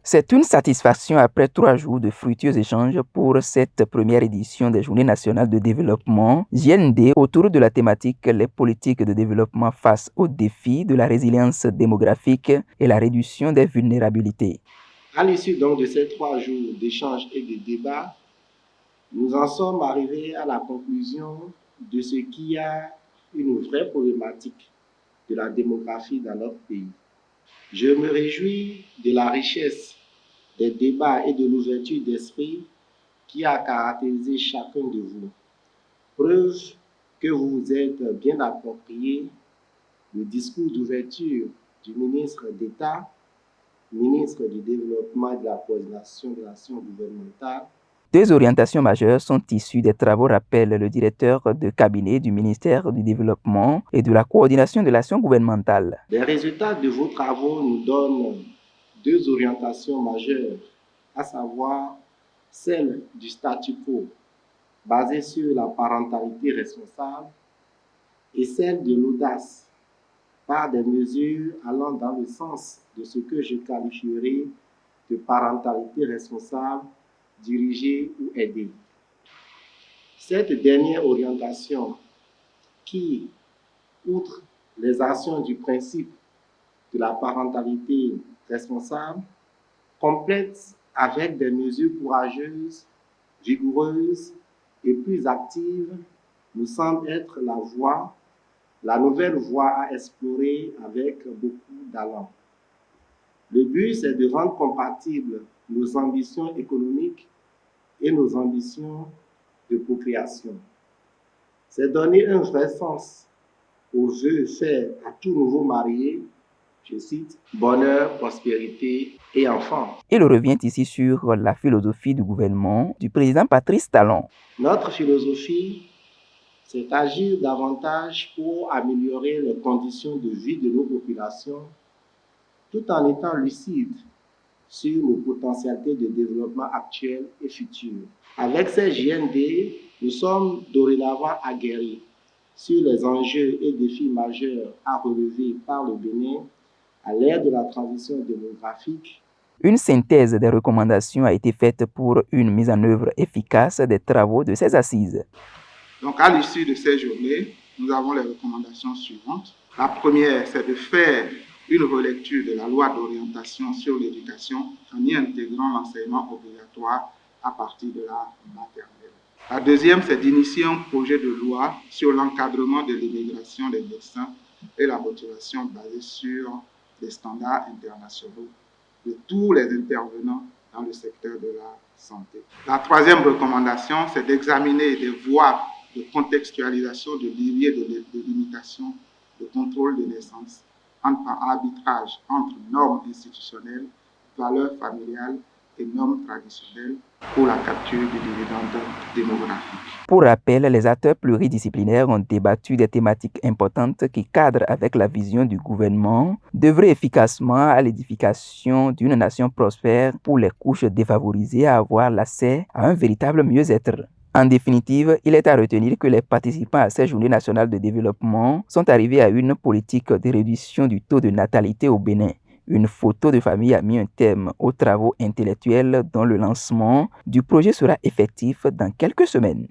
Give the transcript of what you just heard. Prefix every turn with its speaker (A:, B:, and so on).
A: C'est une satisfaction après 3 jours de fructueux échanges pour cette première édition des Journées nationales de développement JND autour de la thématique les politiques de développement face aux défis de la résilience démographique et la réduction des vulnérabilités.
B: À l'issue donc de ces 3 jours d'échanges et de débats, nous en sommes arrivés à la conclusion de ce qu'il y a une vraie problématique de la démographie dans notre pays. Je me réjouis de la richesse des débats et de l'ouverture d'esprit qui a caractérisé chacun de vous. Preuve que vous vous êtes bien approprié le discours d'ouverture du ministre d'État, ministre du Développement et de la Coordination de l'action gouvernementale.
A: 2 orientations majeures sont issues des travaux, rappelle le directeur de cabinet du ministère du Développement et de la Coordination de l'action gouvernementale.
B: Les résultats de vos travaux nous donnent 2 orientations majeures, à savoir celle du statu quo, basée sur la parentalité responsable, et celle de l'audace, par des mesures allant dans le sens de ce que je qualifierais de parentalité responsable, dirigée ou aidée. Cette dernière orientation qui, outre les actions du principe de la parentalité responsable, complète avec des mesures courageuses, vigoureuses et plus actives, nous semble être la nouvelle voie à explorer avec beaucoup d'allant. Le but, c'est de rendre compatibles nos ambitions économiques et nos ambitions de procréation. C'est donner un vrai sens aux vœux faits à tout nouveau marié, je cite, bonheur, prospérité et enfants.
A: Il revient ici sur la philosophie du gouvernement du président Patrice Talon.
B: Notre philosophie, c'est agir davantage pour améliorer les conditions de vie de nos populations, tout en étant lucide sur nos potentialités de développement actuelles et futures. Avec ces JND, nous sommes dorénavant aguerris sur les enjeux et défis majeurs à relever par le Bénin à l'ère de la transition démographique.
A: Une synthèse des recommandations a été faite pour une mise en œuvre efficace des travaux de ces assises.
C: Donc, à l'issue de ces journées, nous avons les recommandations suivantes. La première, c'est de faire une relecture de la loi d'orientation sur l'éducation en y intégrant l'enseignement obligatoire à partir de la maternelle. La deuxième, c'est d'initier un projet de loi sur l'encadrement de l'immigration des médecins et la motivation basée sur les standards internationaux de tous les intervenants dans le secteur de la santé. La troisième recommandation, c'est d'examiner des voies de contextualisation de leviers de limitation de contrôle de naissance par arbitrage entre normes institutionnelles, valeurs familiales et normes traditionnelles pour la capture du dividende démographique.
A: Pour rappel, les acteurs pluridisciplinaires ont débattu des thématiques importantes qui cadrent avec la vision du gouvernement d'œuvrer efficacement à l'édification d'une nation prospère pour les couches défavorisées à avoir l'accès à un véritable mieux-être. En définitive, il est à retenir que les participants à ces journées nationales de développement sont arrivés à une politique de réduction du taux de natalité au Bénin. Une photo de famille a mis un terme aux travaux intellectuels dont le lancement du projet sera effectif dans quelques semaines.